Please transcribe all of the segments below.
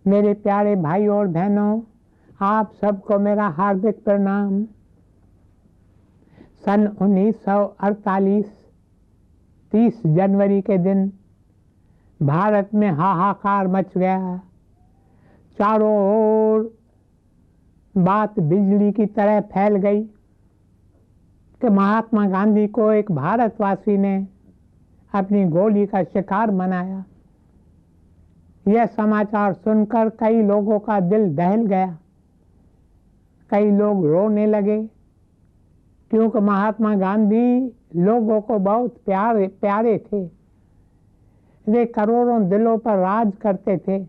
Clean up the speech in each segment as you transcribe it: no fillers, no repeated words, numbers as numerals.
मेरे प्यारे भाई और बहनों, आप सबको मेरा हार्दिक प्रणाम। सन 1948 30 जनवरी के दिन भारत में हाहाकार मच गया। चारों ओर बात बिजली की तरह फैल गई कि महात्मा गांधी को एक भारतवासी ने अपनी गोली का शिकार बनाया। यह समाचार सुनकर कई लोगों का दिल दहल गया। कई लोग रोने लगे, क्योंकि महात्मा गांधी लोगों को बहुत प्यारे थे। वे करोड़ों दिलों पर राज करते थे।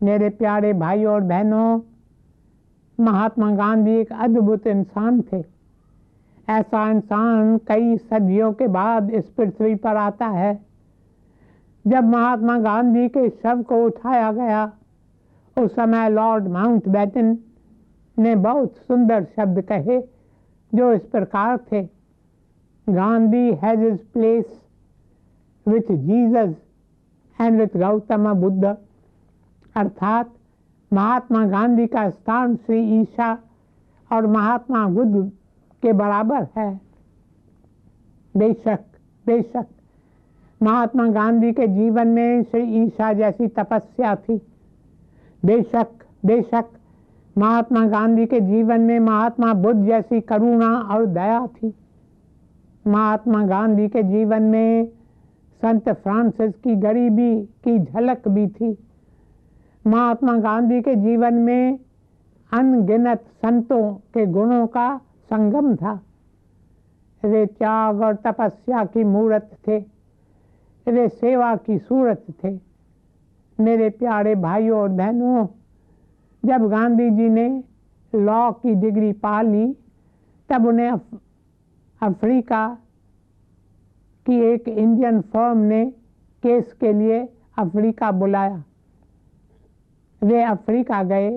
मेरे प्यारे भाई और बहनों, महात्मा गांधी एक अद्भुत इंसान थे। ऐसा इंसान कई सदियों के बाद इस पृथ्वी पर आता है। जब महात्मा गांधी के शव को उठाया गया, उस समय लॉर्ड माउंटबेटन ने बहुत सुंदर शब्द कहे जो इस प्रकार थे: Gandhi has his place with Jesus and with Gautam Buddha. अर्थात महात्मा गांधी का स्थान श्री ईसा और महात्मा बुद्ध के बराबर है। बेशक बेशक महात्मा गांधी के जीवन में श्री ईसा जैसी तपस्या थी। बेशक बेशक महात्मा गांधी के जीवन में महात्मा बुद्ध जैसी करुणा और दया थी। महात्मा गांधी के जीवन में संत फ्रांसिस की गरीबी की झलक भी थी। महात्मा गांधी के जीवन में अनगिनत संतों के गुणों का संगम था। वे त्याग और तपस्या की मूर्त थे। वे सेवा की सूरत थे। मेरे प्यारे भाइयों और बहनों, जब गांधी जी ने लॉ की डिग्री पा ली, तब उन्हें अफ्रीका की एक इंडियन फर्म ने केस के लिए अफ्रीका बुलाया। वे अफ्रीका गए।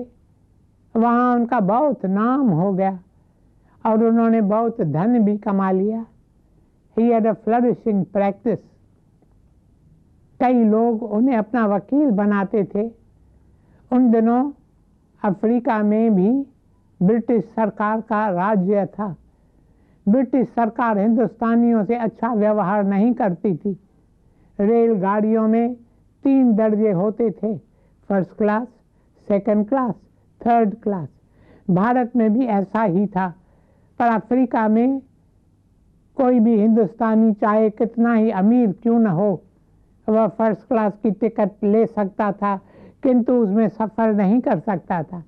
वहाँ उनका बहुत नाम हो गया और उन्होंने बहुत धन भी कमा लिया। He had a flourishing practice. कई लोग उन्हें अपना वकील बनाते थे। उन दिनों अफ्रीका में भी ब्रिटिश सरकार का राज्य था। ब्रिटिश सरकार हिंदुस्तानियों से अच्छा व्यवहार नहीं करती थी। रेलगाड़ियों में 3 दर्जे होते थे: first class, second class, third class. Bharat में भी ऐसा ही था, पर अफ्रीका में कोई भी हिंदुस्तानी चाहे कितना ही अमीर क्यों न हो, वह फर्स्ट क्लास की टिकट ले सकता था, किंतु उसमें सफ़र नहीं कर सकता था।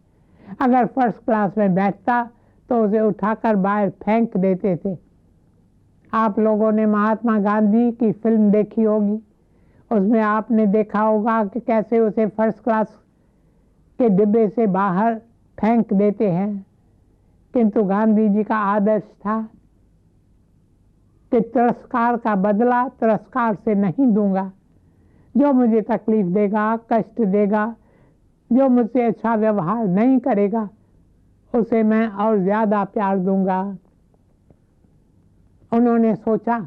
अगर फर्स्ट क्लास में बैठता तो उसे उठाकर बाहर फेंक देते थे। आप लोगों ने महात्मा गांधी की फिल्म देखी होगी। उसमें आपने देखा होगा कि कैसे उसे फर्स्ट क्लास के डिब्बे से बाहर फेंक देते हैं। किंतु गांधी जी का आदर्श था कि तिरस्कार का बदला तिरस्कार से नहीं दूंगा। जो मुझे तकलीफ देगा, कष्ट देगा, जो मुझसे अच्छा व्यवहार नहीं करेगा, उसे मैं और ज़्यादा प्यार दूंगा। उन्होंने सोचा,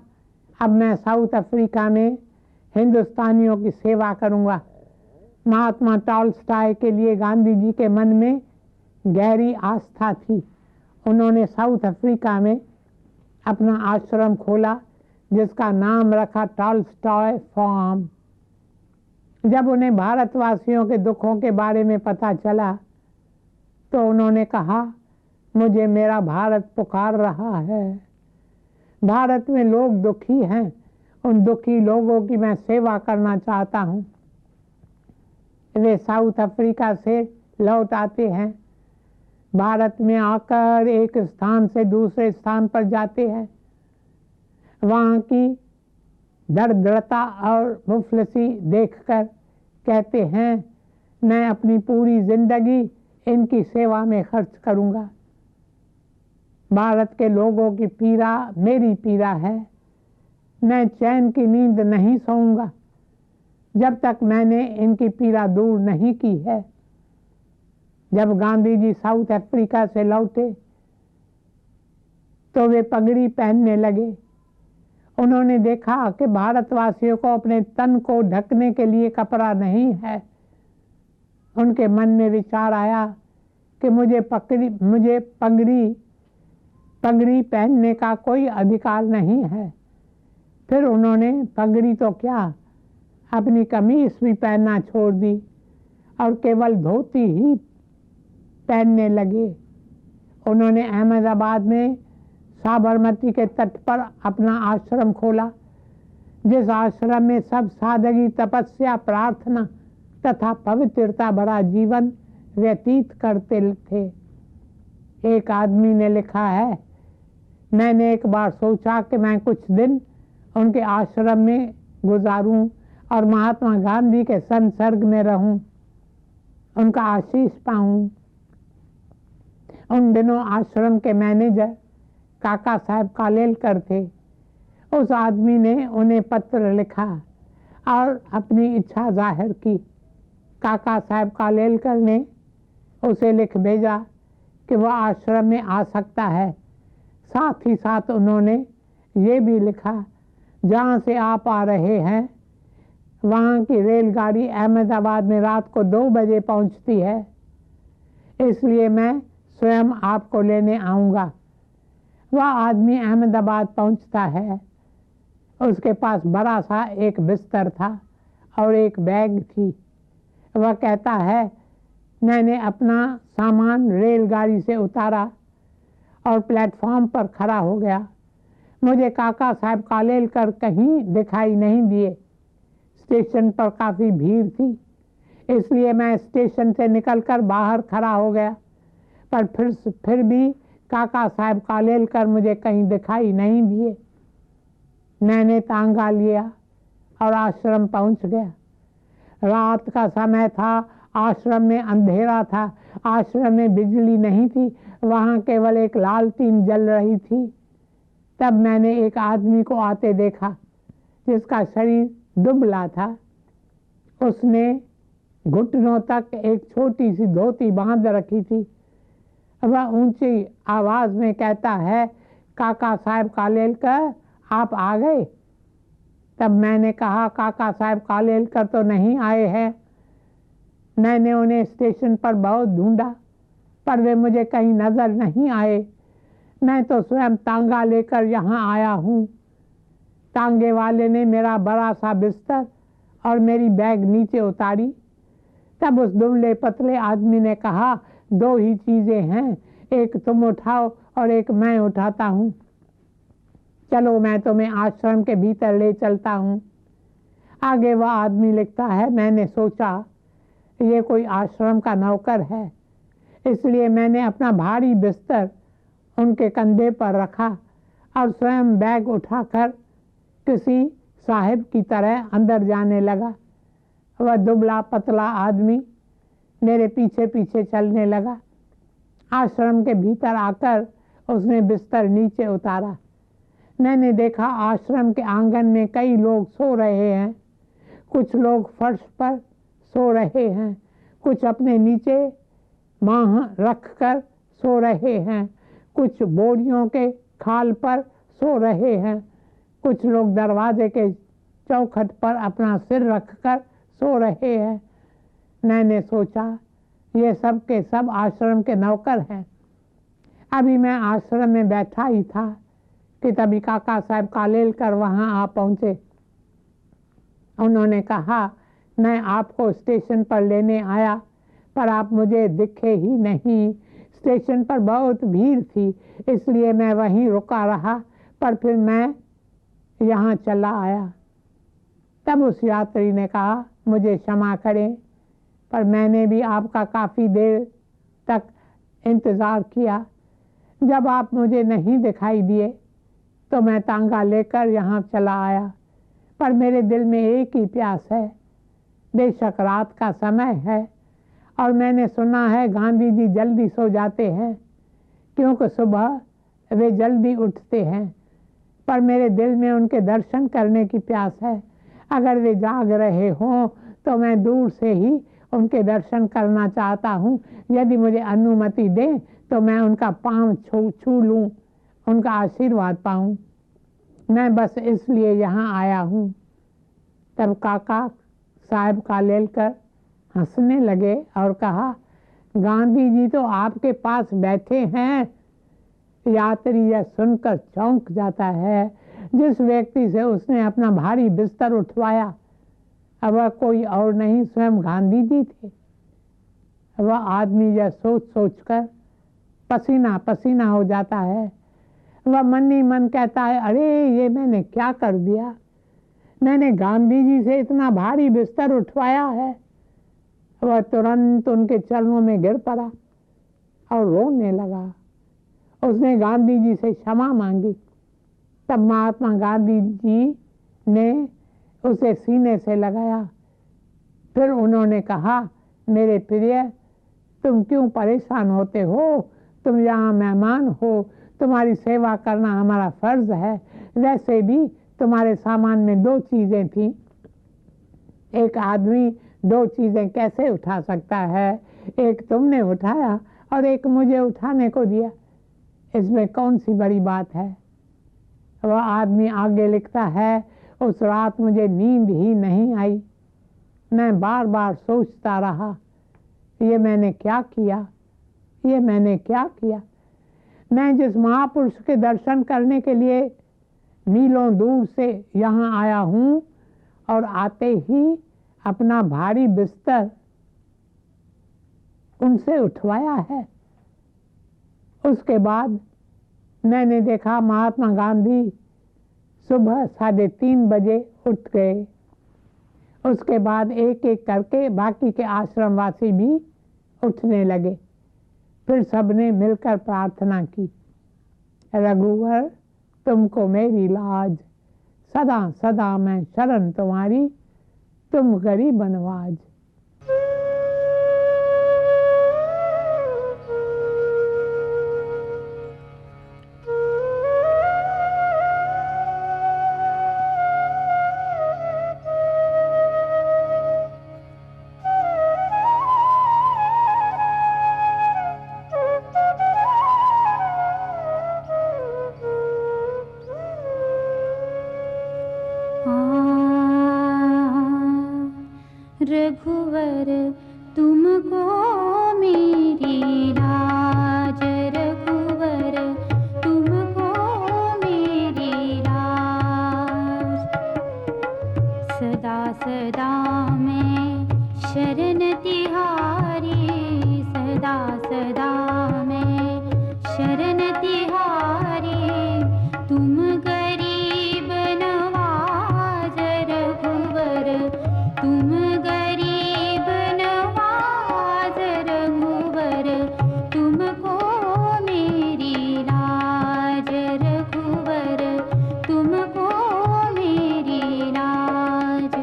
अब मैं साउथ अफ्रीका में हिंदुस्तानियों की सेवा करूंगा। महात्मा टॉलस्टॉय के लिए गांधी जी के मन में गहरी आस्था थी। उन्होंने साउथ अफ्रीका में अपना आश्रम खोला, जिसका नाम रखा टॉलस्टॉय फार्म। जब उन्हें भारतवासियों के दुखों के बारे में पता चला, तो उन्होंने कहा, मुझे मेरा भारत पुकार रहा है। भारत में लोग दुखी हैं। उन दुखी लोगों की मैं सेवा करना चाहता हूँ। वे साउथ अफ्रीका से लौट आते हैं, भारत में आकर एक स्थान से दूसरे स्थान पर जाते हैं। वहाँ की दरिद्रता और मुफलिसी देखकर कहते हैं, मैं अपनी पूरी जिंदगी इनकी सेवा में खर्च करूँगा। भारत के लोगों की पीड़ा मेरी पीड़ा है। मैं चैन की नींद नहीं सोऊंगा जब तक मैंने इनकी पीड़ा दूर नहीं की है। जब गांधी जी साउथ अफ्रीका से लौटे तो वे पगड़ी पहनने लगे। उन्होंने देखा कि भारतवासियों को अपने तन को ढकने के लिए कपड़ा नहीं है। उनके मन में विचार आया कि मुझे पगड़ी पहनने का कोई अधिकार नहीं है। फिर उन्होंने पगड़ी तो क्या, अपनी कमीज भी पहनना छोड़ दी और केवल धोती ही पहनने लगे। उन्होंने अहमदाबाद में साबरमती के तट पर अपना आश्रम खोला, जिस आश्रम में सब सादगी, तपस्या, प्रार्थना तथा पवित्रता भरा जीवन व्यतीत करते थे। एक आदमी ने लिखा है, मैंने एक बार सोचा कि मैं कुछ दिन उनके आश्रम में गुजारूं और महात्मा गांधी के संसर्ग में रहूं, उनका आशीष पाऊं। उन दिनों आश्रम के मैनेजर काका साहब कालेलकर थे। उस आदमी ने उन्हें पत्र लिखा और अपनी इच्छा जाहिर की। काका साहब कालेलकर ने उसे लिख भेजा कि वह आश्रम में आ सकता है। साथ ही साथ उन्होंने ये भी लिखा, जहाँ से आप आ रहे हैं वहाँ की रेलगाड़ी अहमदाबाद में रात को 2 बजे पहुँचती है, इसलिए मैं स्वयं आपको लेने आऊँगा। वह आदमी अहमदाबाद पहुँचता है। उसके पास बड़ा सा एक बिस्तर था और एक बैग थी। वह कहता है, मैंने अपना सामान रेलगाड़ी से उतारा और प्लेटफॉर्म पर खड़ा हो गया। मुझे काका साहब कालेलकर कहीं दिखाई नहीं दिए। स्टेशन पर काफ़ी भीड़ थी, इसलिए मैं स्टेशन से निकलकर बाहर खड़ा हो गया, पर फिर भी काका साहब कालेलकर मुझे कहीं दिखाई नहीं दिए। मैंने तांगा लिया और आश्रम पहुंच गया। रात का समय था, आश्रम में अंधेरा था, आश्रम में बिजली नहीं थी, वहाँ केवल एक लालटेन जल रही थी। तब मैंने एक आदमी को आते देखा, जिसका शरीर दुबला था। उसने घुटनों तक एक छोटी सी धोती बांध रखी थी। वह ऊंची आवाज में कहता है, काका साहब कालेलकर आप आ गए? तब मैंने कहा, काका साहब कालेलकर तो नहीं आए हैं। मैंने उन्हें स्टेशन पर बहुत ढूंढा, पर वे मुझे कहीं नजर नहीं आए। मैं तो स्वयं तांगा लेकर यहाँ आया हूँ। तांगे वाले ने मेरा बड़ा सा बिस्तर और मेरी बैग नीचे उतारी। तब उस दुबले पतले आदमी ने कहा, 2 ही चीजें हैं, एक तुम उठाओ और एक मैं उठाता हूँ। चलो मैं तुम्हें आश्रम के भीतर ले चलता हूँ। आगे वह आदमी लिखता है, मैंने सोचा ये कोई आश्रम का नौकर है, इसलिए मैंने अपना भारी बिस्तर उनके कंधे पर रखा और स्वयं बैग उठाकर किसी साहिब की तरह अंदर जाने लगा। वह दुबला पतला आदमी मेरे पीछे पीछे चलने लगा। आश्रम के भीतर आकर उसने बिस्तर नीचे उतारा। मैंने देखा आश्रम के आंगन में कई लोग सो रहे हैं। कुछ लोग फर्श पर सो रहे हैं, कुछ अपने नीचे माह रखकर सो रहे हैं, कुछ बोरियों के खाल पर सो रहे हैं, कुछ लोग दरवाजे के चौखट पर अपना सिर रखकर सो रहे हैं। मैंने सोचा ये सब के सब आश्रम के नौकर हैं। अभी मैं आश्रम में बैठा ही था कि तभी काका साहब कालेलकर वहाँ आ पहुँचे। उन्होंने कहा, मैं आपको स्टेशन पर लेने आया, पर आप मुझे दिखे ही नहीं। स्टेशन पर बहुत भीड़ थी, इसलिए मैं वहीं रुका रहा, पर फिर मैं यहाँ चला आया। तब उस यात्री ने कहा, मुझे क्षमा करें, पर मैंने भी आपका काफ़ी देर तक इंतज़ार किया। जब आप मुझे नहीं दिखाई दिए तो मैं तांगा लेकर यहाँ चला आया, पर मेरे दिल में एक ही प्यास है। बेशक रात का समय है और मैंने सुना है गांधी जी जल्दी सो जाते हैं, क्योंकि सुबह वे जल्दी उठते हैं, पर मेरे दिल में उनके दर्शन करने की प्यास है। अगर वे जाग रहे हों तो मैं दूर से ही उनके दर्शन करना चाहता हूँ। यदि मुझे अनुमति दें तो मैं उनका पांव छू लूँ, उनका आशीर्वाद पाऊँ। मैं बस इसलिए यहाँ आया हूँ। तब काका साहब कालेलकर हंसने लगे और कहा, गांधी जी तो आपके पास बैठे हैं। यात्री यह सुनकर चौंक जाता है। जिस व्यक्ति से उसने अपना भारी बिस्तर उठवाया वह कोई और नहीं, स्वयं गांधी जी थे। वह आदमी यह सोच सोचकर पसीना पसीना हो जाता है। वह मन ही मन कहता है, अरे ये मैंने क्या कर दिया। मैंने गांधी जी से इतना भारी बिस्तर उठवाया है। वह तुरंत उनके चरणों में गिर पड़ा और रोने लगा। उसने गांधी जी से क्षमा मांगी। तब महात्मा गांधी जी ने उसे सीने से लगाया। फिर उन्होंने कहा, मेरे प्रिय, तुम क्यों परेशान होते हो? तुम यहाँ मेहमान हो, तुम्हारी सेवा करना हमारा फर्ज है। वैसे भी तुम्हारे सामान में 2 चीजें थी। एक आदमी 2 चीजें कैसे उठा सकता है? एक तुमने उठाया और एक मुझे उठाने को दिया। इसमें कौन सी बड़ी बात है? वह आदमी आगे लिखता है, उस रात मुझे नींद ही नहीं आई। मैं बार बार सोचता रहा, ये मैंने क्या किया, ये मैंने क्या किया। मैं जिस महापुरुष के दर्शन करने के लिए मीलों दूर से यहाँ आया हूँ और आते ही अपना भारी बिस्तर उनसे उठवाया है। उसके बाद मैंने देखा महात्मा गांधी सुबह 3:30 बजे उठ गए। उसके बाद एक एक करके बाकी के आश्रमवासी भी उठने लगे। फिर सबने मिलकर प्रार्थना की, रघुवर तुमको मेरी लाज, सदा सदा मैं शरण तुम्हारी, तुम गरीब नवाज। रघुवर तुमको मेरी लाज, रघुवर तुमको मेरी लाज। सदा सदा मैं शरण तिहारी, सदा सदा मैं शरण तिहारी। तुम गरीब नवाज, रघुवर तुम गरीब नवाज, रघुवर तुमको मेरी लाज, रघुवर तुमको मेरी लाज।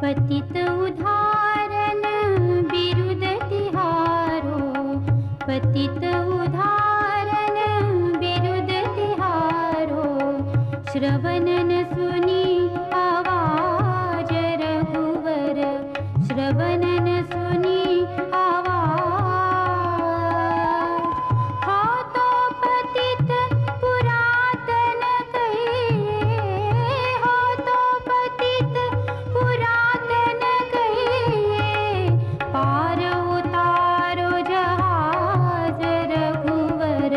पतित उदाहरण बिरुद तिहारो, पतित उदाहरण बिरुद तिहारो। श्रवणन सुनी आवाज, रघुवर श्रवणन सुनी आवाज। हो तो पतित पुरातन कहिए, हो तो पतित पुरातन कहिए। पार उतारो जहाज, रघुवर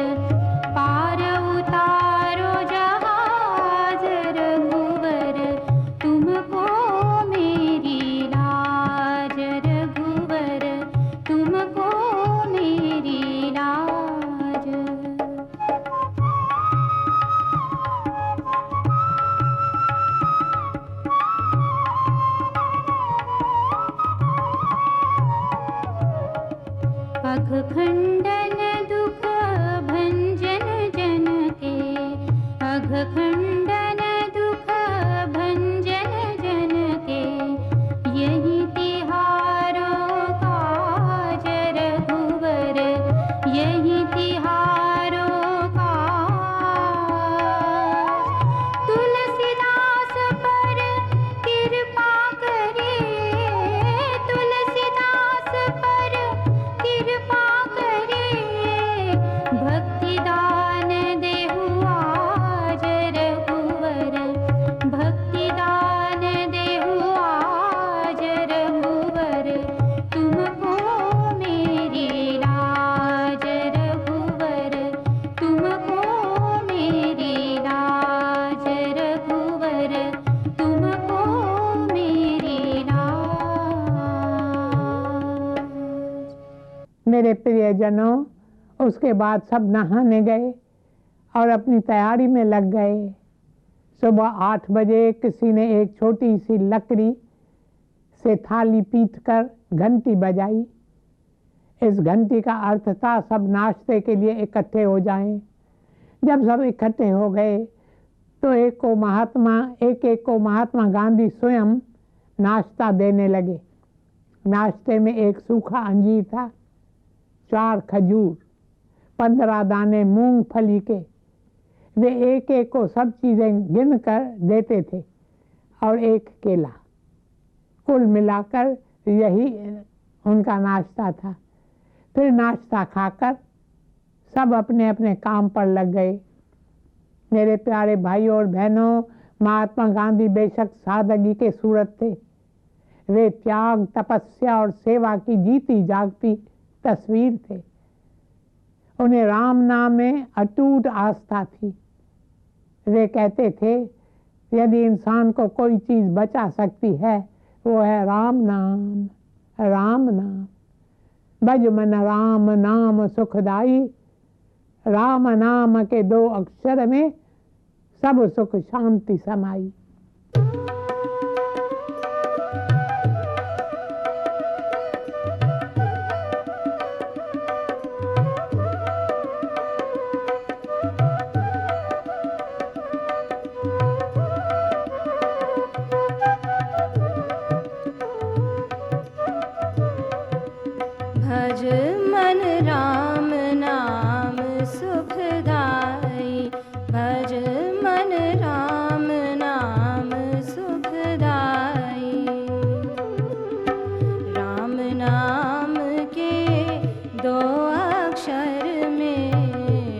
पार उतारो जहाज, मेरे प्रियजनों, उसके बाद सब नहाने गए और अपनी तैयारी में लग गए। सुबह 8 बजे किसी ने एक छोटी सी लकड़ी से थाली पीट कर घंटी बजाई। इस घंटी का अर्थ था सब नाश्ते के लिए इकट्ठे हो जाएं। जब सब इकट्ठे हो गए तो एक एक को महात्मा गांधी स्वयं नाश्ता देने लगे। नाश्ते में एक सूखा अंजीर था, 4 खजूर, 15 दाने मूंगफली के। वे एक एक को सब चीजें गिन कर देते थे और एक केला। कुल मिलाकर यही उनका नाश्ता था। फिर नाश्ता खाकर सब अपने अपने काम पर लग गए। मेरे प्यारे भाइयों और बहनों, महात्मा गांधी बेशक सादगी के सूरत थे। वे त्याग, तपस्या और सेवा की जीती जागती तस्वीर थे। उन्हें राम नाम में अटूट आस्था थी। वे कहते थे, यदि इंसान को कोई चीज बचा सकती है वो है राम नाम। राम नाम भज मन राम नाम सुखदाई। राम नाम के 2 अक्षर में सब सुख शांति समाई। भज मन राम नाम सुखदाई। भज मन राम नाम सुखदाई। राम नाम के 2 अक्षर में,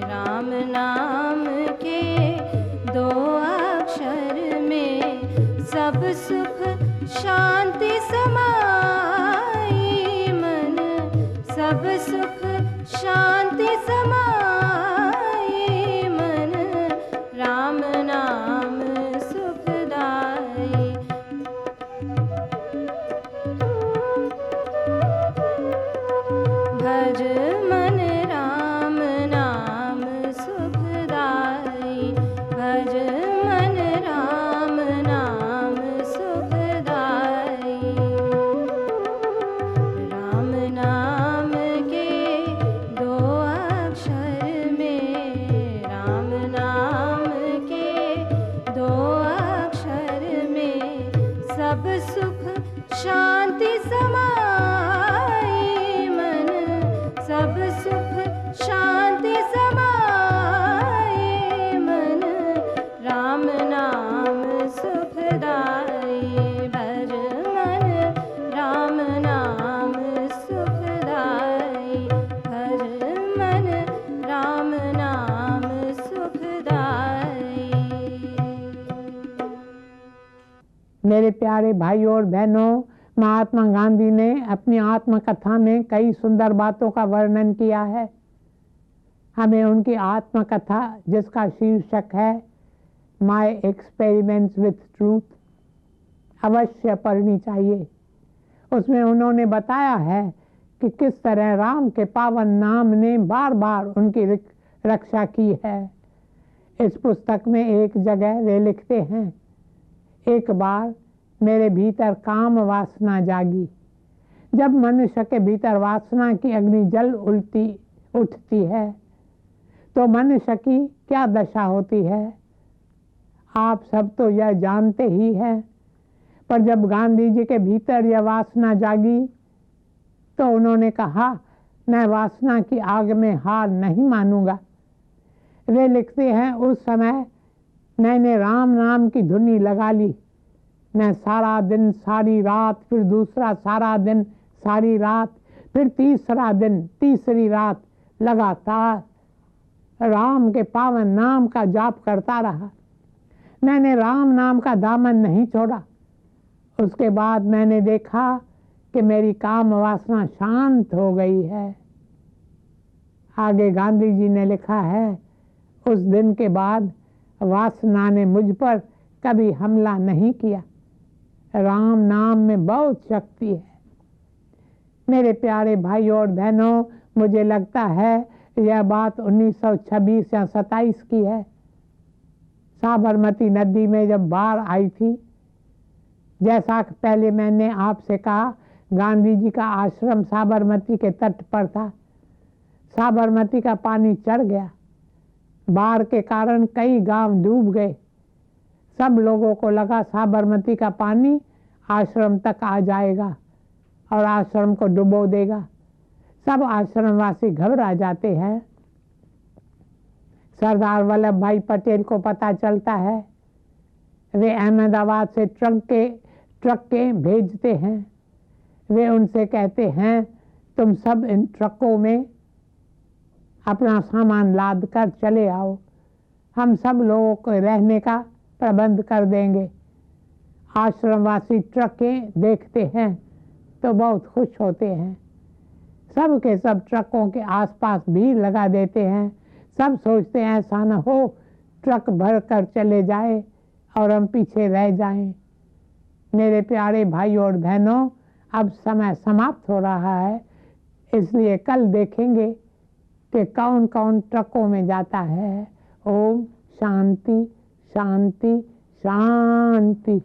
राम नाम के 2 अक्षर में सब सुख शांति समाई। मन सब सुख शांति समाई। मन राम नाम सुखदाई। भज मन राम नाम सुखदाई। भज मन राम नाम सुखदाई। राम नाम के 2 अक्षर में, राम नाम के 2 अक्षर में सब सुख शांति समाई। मन सब सुख शांति समाई। मन राम नाम सुखदाई। भज मन राम नाम सुखदाई। भज मन राम नाम सुखदाई। मेरे प्यारे भाइयों और बहनों, महात्मा गांधी ने अपनी आत्मकथा में कई सुंदर बातों का वर्णन किया है। हमें उनकी आत्मकथा, जिसका शीर्षक है माय एक्सपेरिमेंट्स विथ ट्रूथ, अवश्य पढ़नी चाहिए। उसमें उन्होंने बताया है कि किस तरह राम के पावन नाम ने बार बार उनकी रक्षा की है। इस पुस्तक में एक जगह वे लिखते हैं, एक बार मेरे भीतर काम वासना जागी। जब मनुष्य के भीतर वासना की अग्नि जल उठती है तो मनुष्य की क्या दशा होती है, आप सब तो यह जानते ही हैं। पर जब गांधी जी के भीतर यह वासना जागी तो उन्होंने कहा, मैं वासना की आग में हार नहीं मानूंगा। वे लिखते हैं, उस समय मैंने राम नाम की धुनी लगा ली। मैं सारा दिन सारी रात, फिर दूसरा सारा दिन सारी रात, फिर तीसरा दिन तीसरी रात लगातार राम के पावन नाम का जाप करता रहा। मैंने राम नाम का दामन नहीं छोड़ा। उसके बाद मैंने देखा कि मेरी काम वासना शांत हो गई है। आगे गांधी जी ने लिखा है, उस दिन के बाद वासना ने मुझ पर कभी हमला नहीं किया। राम नाम में बहुत शक्ति है। मेरे प्यारे भाइयों और बहनों, मुझे लगता है यह बात 1926 या 27 की है। साबरमती नदी में जब बाढ़ आई थी, जैसा कि पहले मैंने आपसे कहा, गांधी जी का आश्रम साबरमती के तट पर था। साबरमती का पानी चढ़ गया। बाढ़ के कारण कई गांव डूब गए। सब लोगों को लगा साबरमती का पानी आश्रम तक आ जाएगा और आश्रम को डुबो देगा। सब आश्रमवासी घबरा जाते हैं। सरदार वल्लभ भाई पटेल को पता चलता है। वे अहमदाबाद से ट्रक के भेजते हैं। वे उनसे कहते हैं, तुम सब इन ट्रकों में अपना सामान लाद कर चले आओ, हम सब लोगों को रहने का प्रबंध कर देंगे। आश्रमवासी ट्रकें देखते हैं तो बहुत खुश होते हैं। सब के सब ट्रकों के आसपास भीड़ लगा देते हैं। सब सोचते हैं ऐसा न हो ट्रक भर कर चले जाए और हम पीछे रह जाएं। मेरे प्यारे भाई और बहनों, अब समय समाप्त हो रहा है, इसलिए कल देखेंगे कि कौन कौन ट्रकों में जाता है। ओम शांति शांति शांति।